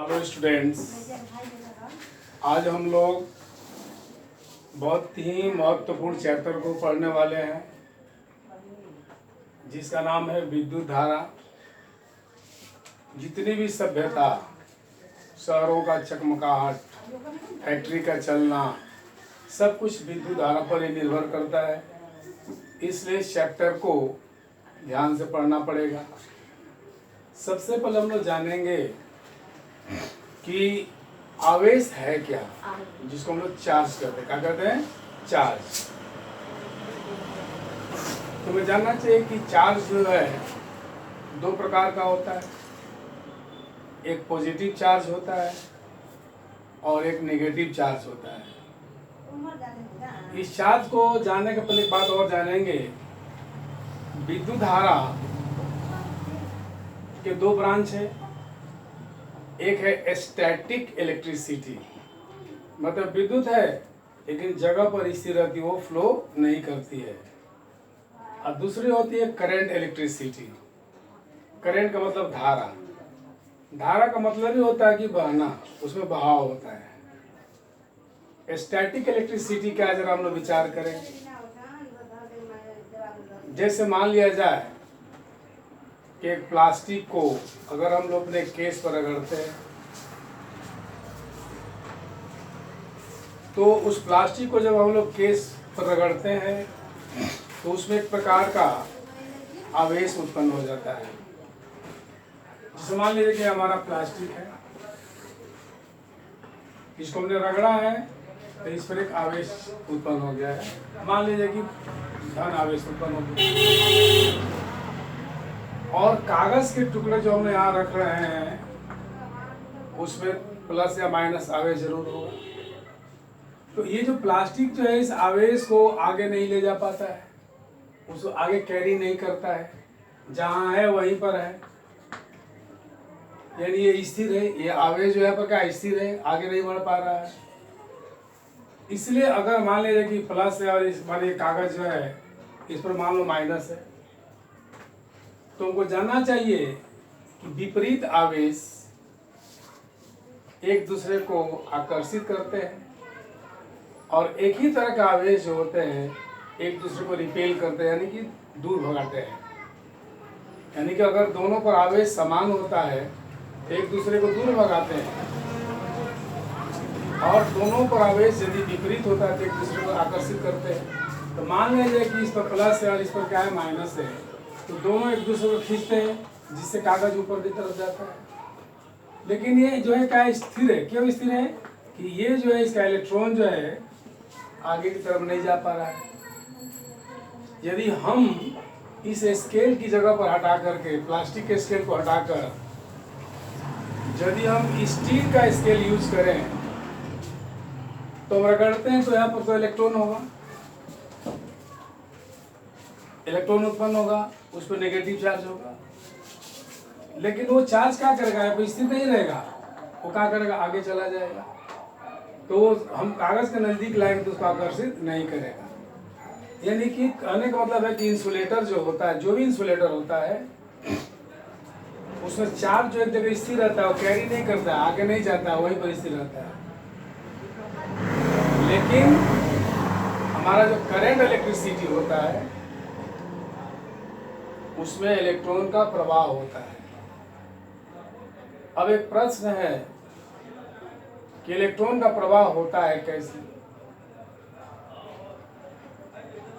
Hello students, आज हम लोग बहुत ही महत्वपूर्ण चैप्टर को पढ़ने वाले हैं जिसका नाम है विद्युत धारा। जितनी भी सभ्यता, शहरों का चकमकाहट, फैक्ट्री का चलना, सब कुछ विद्युत धारा पर ही निर्भर करता है। इसलिए इस चैप्टर को ध्यान से पढ़ना पड़ेगा। सबसे पहले हम लोग जानेंगे कि आवेश है क्या, जिसको हम लोग चार्ज कहते हैं। क्या कहते हैं? चार्ज। तुम्हें जानना चाहिए कि चार्ज जो है दो प्रकार का होता है। एक पॉजिटिव चार्ज होता है और एक नेगेटिव चार्ज होता है। इस चार्ज को जानने के पहले एक बात और जानेंगे। विद्युत धारा के दो ब्रांच है। एक है स्टैटिक इलेक्ट्रिसिटी, मतलब विद्युत है लेकिन जगह पर स्थिर रहती है, वो फ्लो नहीं करती है। और दूसरी होती है करंट इलेक्ट्रिसिटी। करंट का मतलब धारा। धारा का मतलब ही होता है कि बहना, उसमें बहाव होता है। स्टैटिक इलेक्ट्रिसिटी क्या है, जरा हम लोग विचार करें। जैसे मान लिया जाए कि एक प्लास्टिक को अगर हम लोग अपने केस पर रगड़ते हैं तो उस प्लास्टिक को जब हम लोग केस पर रगड़ते हैं तो उसमें एक प्रकार का आवेश उत्पन्न हो जाता है। जैसे मान लीजिए कि हमारा प्लास्टिक है, इसको हमने रगड़ा है तो इस पर एक आवेश उत्पन्न हो गया है। मान लीजिए कि धन आवेश उत्पन्न हो गया। और कागज के टुकड़े जो हम यहाँ रख रहे हैं उसमें प्लस या माइनस आवेश जरूर होगा। तो ये जो प्लास्टिक जो है इस आवेश को आगे नहीं ले जा पाता है, उसको आगे कैरी नहीं करता है, जहाँ है वहीं पर है, यानी ये स्थिर है। ये आवेश जो है पर क्या स्थिर है, आगे नहीं बढ़ पा रहा है। इसलिए अगर मान लीजिए कि प्लस है और इस मान लीजिए कागज जो है इस पर मान लो माइनस है, तो हमको जानना चाहिए कि विपरीत आवेश एक दूसरे को आकर्षित करते हैं और एक ही तरह का आवेश जो होते हैं एक दूसरे को रिपेल करते हैं, यानी कि दूर भगाते हैं। यानी कि अगर दोनों पर आवेश समान होता है तो एक दूसरे को दूर भगाते हैं, और दोनों पर आवेश यदि विपरीत होता है तो एक दूसरे को आकर्षित करते हैं। तो मान लीजिए कि इस पर प्लस है और इस पर क्या है, माइनस है, तो दोनों एक दूसरे को खींचते हैं जिससे कागज ऊपर की तरफ जाता है। लेकिन ये जो है क्या स्थिर है। क्यों स्थिर है? कि ये जो है इसका इलेक्ट्रॉन जो है आगे की तरफ नहीं जा पा रहा है। यदि हम इस स्केल की जगह पर हटा करके, प्लास्टिक के स्केल को हटाकर यदि हम स्टील का स्केल यूज करें तो हम रगड़ते हैं तो यहाँ पर तो इलेक्ट्रॉन होगा, इलेक्ट्रॉन उत्पन्न होगा, उस पर नेगेटिव चार्ज होगा। लेकिन वो चार्ज क्या करेगा, यहाँ पर स्थिर नहीं रहेगा, वो क्या करेगा, आगे चला जाएगा। तो हम कागज के नजदीक लाएंगे तो उसको आकर्षित नहीं करेगा। यानी कि कहने का मतलब है कि इंसुलेटर जो होता है, जो भी इंसुलेटर होता है, उसमें चार्ज जो एक जगह स्थिर रहता है, वो कैरी नहीं करता है, आगे नहीं जाता है, वहीं पर स्थिर रहता है। लेकिन हमारा जो करंट इलेक्ट्रिसिटी होता है उसमें इलेक्ट्रॉन का प्रवाह होता है। अब एक प्रश्न है कि इलेक्ट्रॉन का प्रवाह होता है कैसे।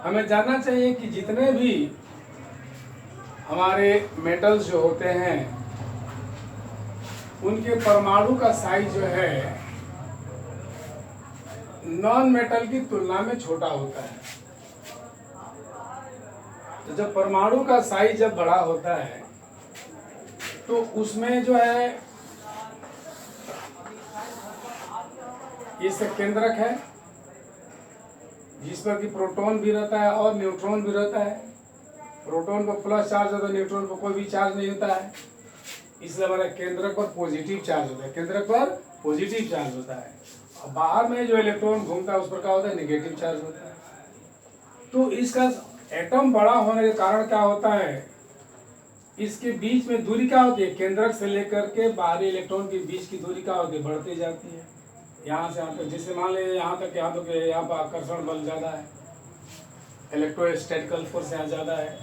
हमें जानना चाहिए कि जितने भी हमारे मेटल्स जो होते हैं उनके परमाणु का साइज जो है नॉन मेटल की तुलना में छोटा होता है। तो जब परमाणु का साइज जब बड़ा होता है तो उसमें जो है ये सब केंद्रक है जिस पर कि प्रोटॉन भी रहता है और न्यूट्रॉन भी रहता है। प्रोटॉन पर प्लस चार्ज होता है, न्यूट्रॉन पर कोई भी चार्ज नहीं होता है, इसलिए हमारे केंद्रक पर पॉजिटिव चार्ज होता है, केंद्रक पर पॉजिटिव चार्ज होता है। और बाहर में जो इलेक्ट्रॉन घूमता है उस पर क्या होता है, नेगेटिव चार्ज होता है। तो इसका एटम बड़ा होने के कारण क्या होता है, इसके बीच में दूरी क्या होती है, केंद्रक से लेकर के बाहरी इलेक्ट्रॉन के बीच की दूरी क्या होती है, बढ़ती जाती है। यहाँ से यहाँ तक, जैसे मान लीजिए यहाँ तक, यहाँ पर आकर्षण बल ज़्यादा है, इलेक्ट्रोस्टैटिकल फोर्स यहाँ ज़्यादा है,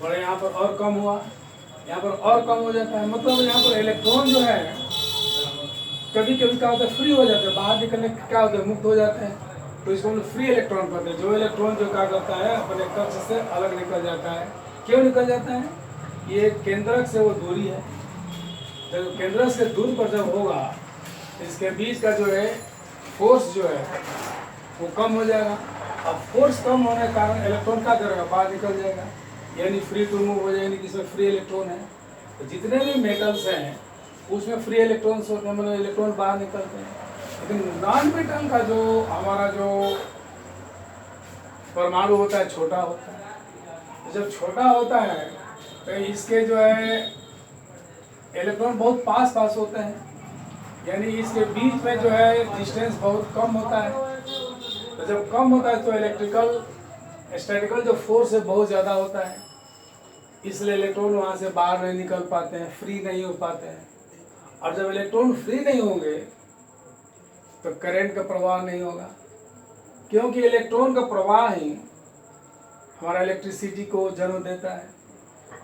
और यहाँ पर और कम हुआ, यहाँ पर और कम हो जाता है। मतलब यहाँ पर इलेक्ट्रॉन जो है कभी कभी क्या होता है, फ्री हो जाता है, बाहर निकलने क्या होता है, मुक्त हो जाते हैं। तो इसको हम लोग फ्री इलेक्ट्रॉन कहते हैं। जो इलेक्ट्रॉन जो क्या करता है, अपने कक्ष से अलग निकल जाता है। क्यों निकल जाता है, ये केंद्रक से वो दूरी है, जब केंद्रक से दूर पर जब होगा, इसके बीच का जो है फोर्स जो है वो कम हो जाएगा। अब फोर्स कम होने के कारण इलेक्ट्रॉन क्या करेगा, बाहर निकल जाएगा, यानी फ्री टू मूव हो जाएगा, यानी कि इसमें फ्री इलेक्ट्रॉन है। तो जितने भी मेटल्स हैं उसमें फ्री इलेक्ट्रॉन्स होते हैं, मतलब इलेक्ट्रॉन बाहर निकलते हैं। लेकिन नॉन मेटल का जो हमारा जो परमाणु होता है छोटा होता है। तो जब छोटा होता है तो इसके जो है इलेक्ट्रॉन बहुत पास पास होते हैं, यानी इसके बीच में जो है डिस्टेंस बहुत कम होता है। तो जब कम होता है तो इलेक्ट्रिकल स्टैटिकल जो फोर्स है बहुत ज़्यादा होता है, इसलिए इलेक्ट्रॉन वहाँ से बाहर नहीं निकल पाते हैं, फ्री नहीं हो पाते हैं। और जब इलेक्ट्रॉन फ्री नहीं होंगे तो करंट का प्रवाह नहीं होगा, क्योंकि इलेक्ट्रॉन का प्रवाह ही हमारा इलेक्ट्रिसिटी को जन्म देता है।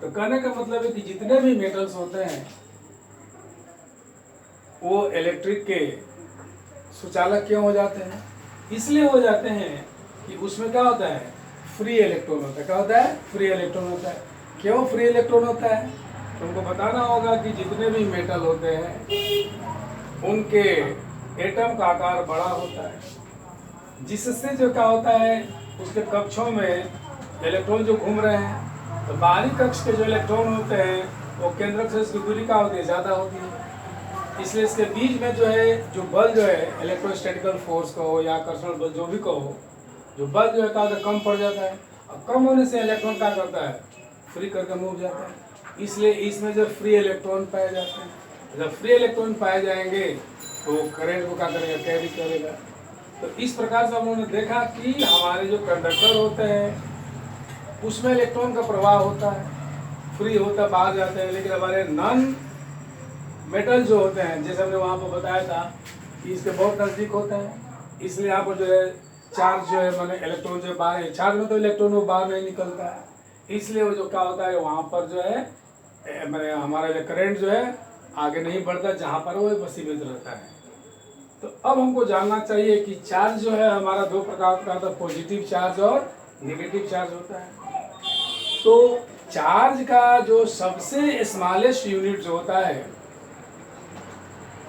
तो कहने का मतलब है कि जितने भी मेटल्स होते हैं वो इलेक्ट्रिक के सुचालक क्यों हो जाते हैं, इसलिए हो जाते हैं कि उसमें क्या होता है, फ्री इलेक्ट्रॉन होता है। क्या होता है, फ्री इलेक्ट्रॉन होता है। क्यों फ्री इलेक्ट्रॉन होता है, तुमको बताना होगा कि जितने भी मेटल होते हैं उनके एटम का आकार बड़ा होता है, जिससे जो क्या होता है उसके कक्षों में इलेक्ट्रॉन जो घूम रहे हैं, तो बाहरी कक्ष के जो इलेक्ट्रॉन होते हैं वो केंद्रक से इसकी दूरी क्या होती है, ज़्यादा होती है। इसलिए इसके बीच में जो है जो बल जो है इलेक्ट्रोस्टैटिकल फोर्स कहो या आकर्षण बल जो भी कहो, जो बल जो है क्या होता है, कम पड़ जाता है। और कम होने से इलेक्ट्रॉन क्या करता है, फ्री करके मूव जाता है। इसलिए इसमें जब फ्री इलेक्ट्रॉन पाए जाते हैं, जब फ्री इलेक्ट्रॉन पाए जाएंगे तो करंट को क्या करेगा, कैरी करेगा। तो इस प्रकार से हम लोगों ने देखा कि हमारे जो कंडक्टर होते हैं उसमें इलेक्ट्रॉन का प्रवाह होता है, फ्री होता है, बाहर जाते हैं। लेकिन हमारे नॉन मेटल जो होते हैं, जैसे हमने वहाँ पर बताया था कि इसके बहुत नज़दीक होते हैं, इसलिए यहाँ पर जो है चार्ज जो है माने इलेक्ट्रॉन जो बाहर है, चार्ज में तो इलेक्ट्रॉन वो बाहर नहीं निकलता है, इसलिए वो जो क्या होता है वहाँ पर जो है मैंने हमारा करंट जो है आगे नहीं बढ़ता, जहाँ पर वो सीमित रहता है। तो अब हमको जानना चाहिए कि चार्ज जो है हमारा दो प्रकार का होता है, पॉजिटिव चार्ज और नेगेटिव चार्ज होता है। तो चार्ज का जो सबसे स्मॉलेस्ट यूनिट जो होता है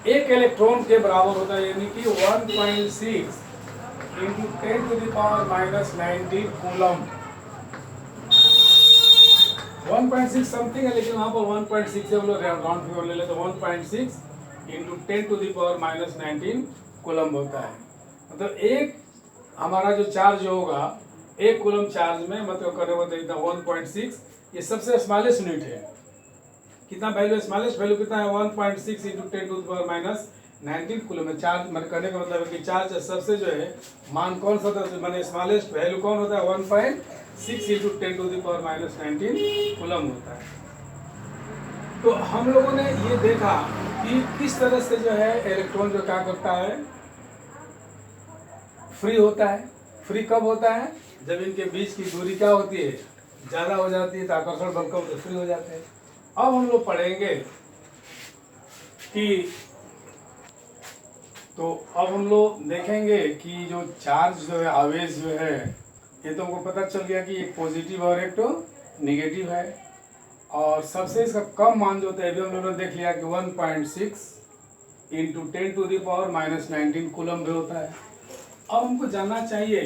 एक इलेक्ट्रॉन के बराबर होता है, यानी कि 1.6 इंटू 10⁻⁻19 कूलम। 1.6 समथिंग है, लेकिन वहाँ पर 1.6 से हम लोग राउंड फिगर ले लेते हैं, 1.6 इंटू 10⁻⁻19 कूलम होता है। मतलब एक हमारा जो चार्ज होगा, एक कूलम चार्ज में मतलब करने को देता 1.6, ये सबसे स्मॉलेस्ट यूनिट है। कितना वैल्यू, स्मॉलेस्ट वैल्यू कितना है, 1.6 इंटू 10⁻⁻19 कूलम है। चार्ज मतलब करने का मतलब है कि चार्ज सबसे जो है मान कौन सा था, मैंने स्मॉलेस्ट वैल्यू कौन होता है, 1.6 इंटू 10⁻⁻19 कूलम होता है। तो हम लोगों ने ये देखा कि किस तरह से जो है इलेक्ट्रॉन जो क्या करता है, फ्री होता है। फ्री कब होता है, जब इनके बीच की दूरी क्या होती है, ज़्यादा हो जाती है, तो आकर्षण बल कब फ्री हो जाते हैं। अब हम लोग पढ़ेंगे कि तो अब हम लोग देखेंगे कि जो चार्ज जो है, आवेश जो है, ये तो हमको पता चल गया कि एक पॉजिटिव और एक तो निगेटिव है। और सबसे इसका कम मान जो होता है, अभी हम लोगों ने देख लिया कि 1.6 इंटू 10⁻⁻19 कूलम भी होता है। अब हमको जानना चाहिए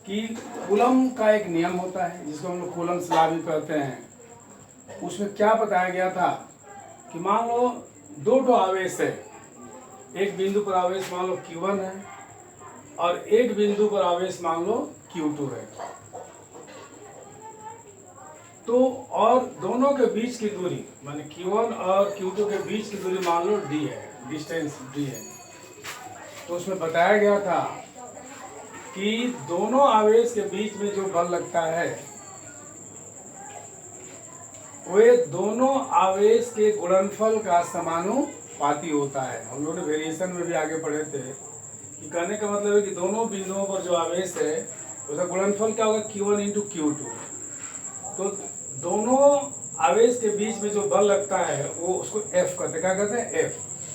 कि कूलम का एक नियम होता है जिसको हम लोग कूलम्स लॉ भी कहते हैं। उसमें क्या बताया गया था कि मान लो दो आवेश है, एक बिंदु पर आवेश मान लो Q1 है और एक बिंदु पर आवेश मान लो Q2 है। तो और दोनों के बीच की दूरी माने Q1 और Q2 के बीच की दूरी मान लो D है, डिस्टेंस D है। तो उसमें बताया गया था कि दोनों आवेश के बीच में जो बल लगता है वे दोनों आवेश के गुणनफल का समानुपाती होता है। हम लोगों ने वेरिएशन में भी आगे पढ़े थे कि कहने का मतलब है कि दोनों बिंदुओं पर जो आवेश है उसका गुणनफल क्या होगा, Q1 इंटू Q2। तो दोनों आवेश के बीच में जो बल लगता है वो उसको F कहते हैं। क्या कहते हैं? F।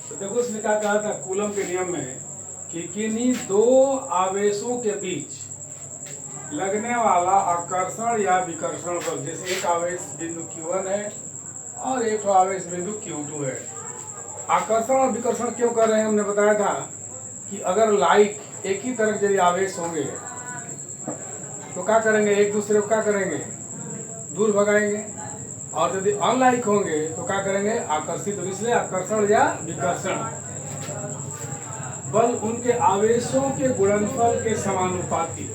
तो देखो इसने क्या कहा था कूलम के नियम में कि किन्हीं दो आवेशों के बीच लगने वाला आकर्षण या विकर्षण बल, जैसे एक आवेश बिंदु Q1 है और एक आवेश बिंदु Q2 है। आकर्षण और विकर्षण क्यों कर रहे हैं, हमने बताया था कि अगर लाइक एक ही तरफ यदि आवेश होंगे तो क्या करेंगे, एक दूसरे को क्या करेंगे, दूर भगाएंगे, और यदि अनलाइक होंगे तो क्या करेंगे, आकर्षित। तो इसलिए आकर्षण या विकर्षण बल उनके आवेशों के गुणनफल के समानुपाती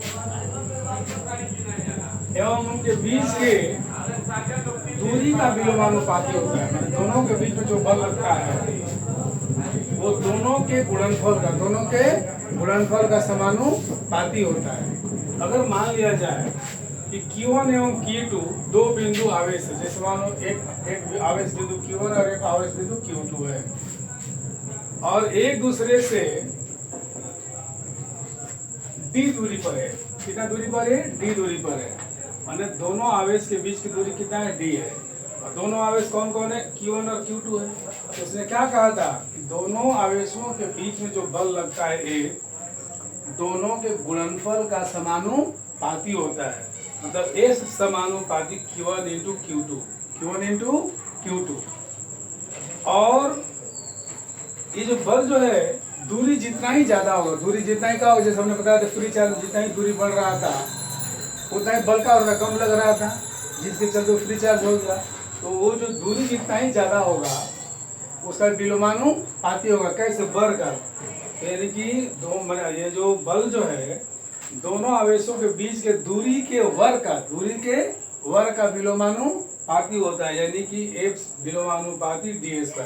एवं उनके बीच के दूरी का विलोमानुपाती होता है। दोनों के बीच में जो बल लगता है वो दोनों के गुणनफल का समानुपाती होता है। अगर मान लिया जाए कि Q1 एवं Q2 दो बिंदु आवेश है, जैसे मानो एक आवेश बिंदु Q1 और एक आवेश बिंदु Q2 है, और एक दूसरे से d दूरी पर है। कितना दूरी पर है? d दूरी पर है। माने दोनों आवेश के बीच की दूरी कितना है? d है। और दोनों आवेश कौन कौन है? Q1 और Q2 है। तो उसने क्या कहा था कि दोनों आवेशों के बीच में जो बल लगता है एक दोनों के गुणनफल का समानुपाती होता है। मतलब S समानुपाती Q1 इंटू Q2। और ये जो बल जो है दूरी जितना ही ज्यादा होगा, दूरी जितना ही का होगा, जैसे हमने बताया था फ्री चार्ज जितना ही दूरी बढ़ रहा था उतना ही बल का और कम लग रहा था, जिसके चलते फ्री चार्ज हो गया। तो वो जो दूरी जितना ही ज्यादा होगा उसका विलोमानुपाती होगा। कैसे? बढ़कर, यानी कि ये जो बल जो है दोनों आवेशों के बीच के दूरी के वर्ग का विलोमानुपाती होता है, यानी कि F विलोमानुपाती d²।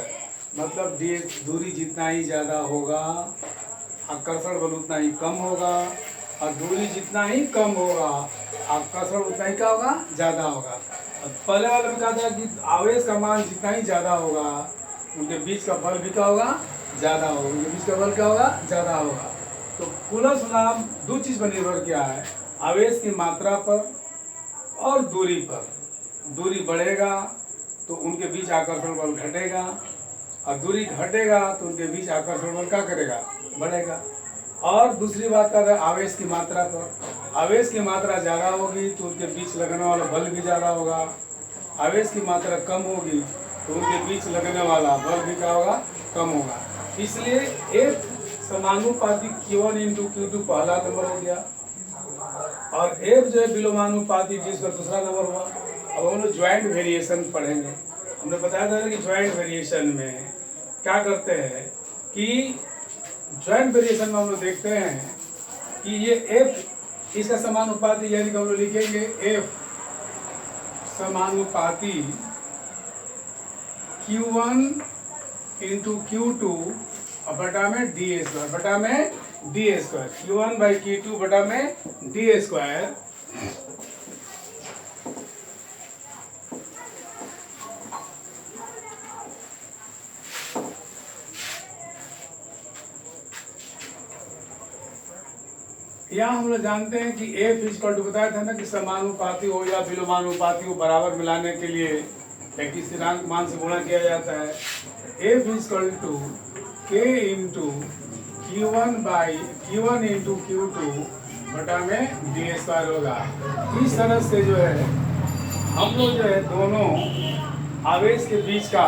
मतलब दूरी जितना ही ज्यादा होगा आकर्षण बल उतना ही कम होगा, और दूरी जितना ही कम होगा आकर्षण उतना ही क्या होगा, ज्यादा होगा। पहले वाले में कहा था कि आवेश का मान जितना ही ज्यादा होगा उनके बीच का बल भी क्या होगा, ज्यादा होगा, उनके बीच का बल क्या होगा, ज्यादा होगा। तो कूलम्ब्स लॉ दो चीज पर निर्भर किया है, आवेश की मात्रा पर और दूरी पर। दूरी बढ़ेगा तो उनके बीच आकर्षण बल घटेगा, और दूरी घटेगा तो उनके बीच आकर्षण बल क्या करेगा, बढ़ेगा। और दूसरी बात का आवेश की मात्रा पर, आवेश की मात्रा ज़्यादा होगी तो उनके बीच लगने वाला बल भी ज़्यादा होगा, आवेश की मात्रा कम होगी तो उनके बीच लगने वाला बल भी क्या होगा, कम होगा। इसलिए एक समानुपाती Q1 इंटू Q2 पहला नंबर हो गया, और F जो है विलोमानुपाती d² दूसरा नंबर हुआ। अब हम लोग ज्वाइंट वेरिएशन पढ़ेंगे। हमने बताया था कि ज्वाइंट वेरिएशन में क्या करते हैं कि ज्वाइंट वेरिएशन में हम लोग देखते हैं कि ये F इसका समानुपाती, यानी कि हम लोग लिखेंगे F समानुपाती Q1 इंटू Q2 और बटा में d², Q1 बाई Q2 बटा में d²। यहाँ हम लोग जानते हैं कि F इक्वल टू, बताया था ना कि समानुपाती हो या विलोमानुपाती हो बराबर मिलाने के लिए एक स्थिरांक मान से गुणा किया जाता है। F equal to K into Q1 into Q2 बटा में d² होगा। इस तरह से जो है हम लोग जो है दोनों आवेश के बीच का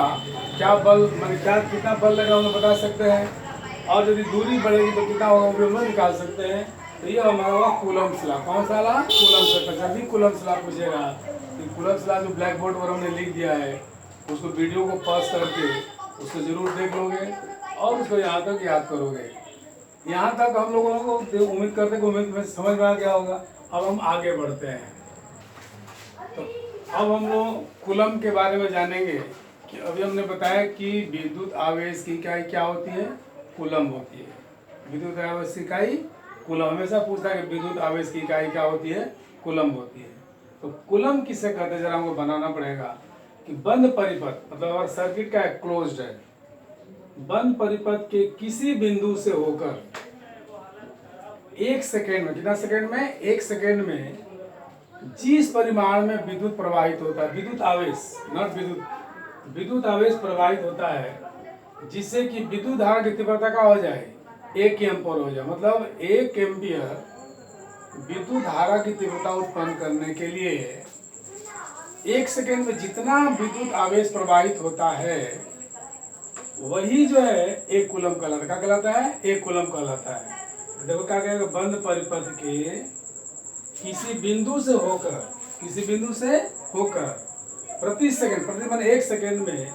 क्या बल, मतलब कितना बल लगा वो बता सकते हैं, और यदि दूरी बढ़ेगी तो कितना होगा वो भी हम लोग निकाल सकते हैं। तो ये हमारा हुआ कूलम्ब्स लॉ। कौन सा लॉ? Coulomb's law. जब भी कूलम्ब्स लॉ पूछेगा तो कूलम्ब्स लॉ जो ब्लैक बोर्ड पर हमने लिख दिया है उसको वीडियो को पॉज करके उसको जरूर देख लोगे और उसको यहाँ तक याद करोगे। यहाँ तक हम लोगों को उम्मीद करते कि उम्मीद में समझ में आ गया होगा। अब हम आगे बढ़ते हैं। तो अब हम लोग कूलम्ब के बारे में जानेंगे कि अभी हमने बताया कि विद्युत आवेश की इकाई क्या होती है, कूलम्ब होती है। विद्युत आवेश की इकाई कूलम्ब। हमेशा पूछता है कि विद्युत आवेश की इकाई क्या होती है, कूलम्ब होती है। तो कूलम्ब किसे कहते हैं, जरा हमको बनाना पड़ेगा। कि बंद परिपथ मतलब अगर सर्किट का क्लोज्ड है, बंद परिपथ के किसी बिंदु से होकर 1 सेकेंड में, कितना सेकेंड में, 1 सेकेंड में जिस परिमाण में विद्युत प्रवाहित होता है, विद्युत आवेश, नॉट विद्युत आवेश प्रवाहित होता है, जिससे कि विद्युत धारा की तीव्रता का हो जाए 1 एम्पीयर हो जाए। मतलब 1 एम्पीयर विद्युत धारा की तीव्रता उत्पन्न करने के लिए 1 सेकेंड में जितना विद्युत आवेश प्रवाहित होता है वही जो है 1 कूलम कहलाता है। क्या कहलाता है? 1 कूलम कहलाता है। देखो क्या कहेगा, बंद परिपथ के किसी बिंदु से होकर प्रति सेकंड, प्रति माने 1 सेकेंड में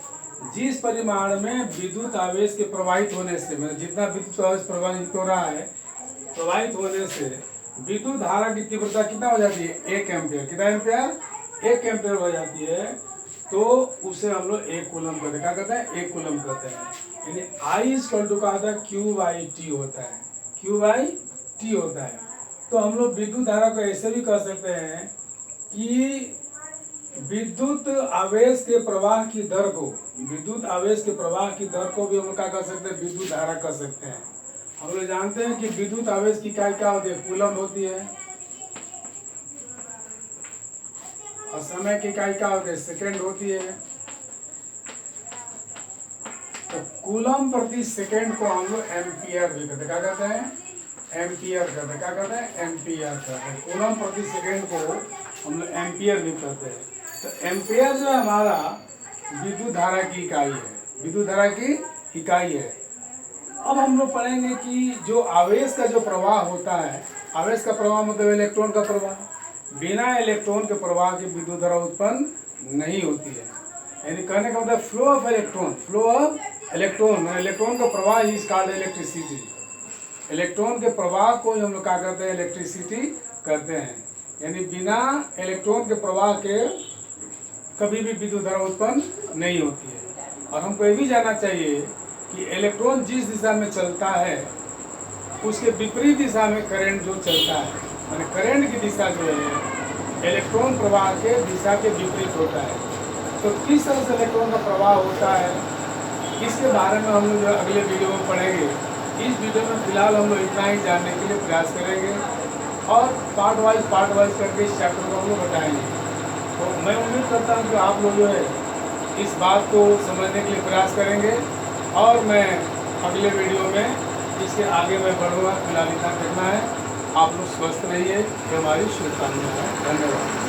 जिस परिमाण में विद्युत आवेश के प्रवाहित होने से, मतलब जितना विद्युत आवेश प्रवाहित हो रहा है, प्रवाहित होने से विद्युत धारा की तीव्रता कितना हो जाती है? 1 एम्पीयर। कितना एम्पीयर? 1 एम्पीयर हो जाती है, तो उसे हम लोग 1 कूलम कहते हैं। क्या कहते हैं? 1 कूलम कहते हैं। यानी I इक्वल टू का होता है Q/T होता है, Q/T होता है। तो हम लोग विद्युत धारा को ऐसे भी कह सकते हैं कि विद्युत आवेश के प्रवाह की दर को, विद्युत आवेश के प्रवाह की दर को भी हम लोग क्या कह सकते हैं? विद्युत धारा कह सकते हैं। हम लोग जानते हैं कि विद्युत आवेश की इकाई क्या होती है? कूलम होती है। और समय की इकाई क्या होती है? सेकेंड होती है। तो कूलम प्रति सेकेंड को हम लोग एम्पियर भी कहते हैं। क्या कहते हैं? एम्पियर कहते हैं। क्या कहते हैं? एम्पियर कहते हैं। कूलम प्रति सेकेंड को हम लोग एम्पियर भी कहते हैं। तो एम्पियर जो है हमारा विद्युत धारा की इकाई है, विद्युत धारा की इकाई है। अब हम लोग पढ़ेंगे कि जो आवेश का जो प्रवाह होता है, आवेश का प्रवाह मतलब इलेक्ट्रॉन का प्रवाह, बिना इलेक्ट्रॉन के प्रवाह की विद्युत धारा उत्पन्न नहीं होती है। यानी कहने का मतलब फ्लो ऑफ इलेक्ट्रॉन, इलेक्ट्रॉन का प्रवाह इज कॉल्ड इलेक्ट्रिसिटी। इलेक्ट्रॉन के प्रवाह को हम लोग क्या कहते हैं? इलेक्ट्रिसिटी कहते हैं। यानी बिना इलेक्ट्रॉन के प्रवाह के कभी भी विद्युत धारा उत्पन्न नहीं होती है। और हमको ये भी जानना चाहिए कि इलेक्ट्रॉन जिस दिशा में चलता है उसके विपरीत दिशा में करंट जो चलता है, माने करंट की दिशा जो है इलेक्ट्रॉन प्रवाह के दिशा के विपरीत होता है। तो किस तरह से इलेक्ट्रॉन का प्रवाह होता है, इसके बारे में हम लोग अगले वीडियो में पढ़ेंगे। इस वीडियो में फिलहाल हम लोग इतना ही जानने के लिए प्रयास करेंगे और पार्ट वाइज करके इस चैप्टर को हम लोग बताएंगे। तो मैं उम्मीद करता हूँ कि आप लोग जो है इस बात को समझने के लिए प्रयास करेंगे और मैं अगले वीडियो में इसके आगे मैं बढ़ूँगा। फिलहाल इतना करना है। आप लोग स्वस्थ रहिए, ये हमारी शुभकामनाएं है। धन्यवाद।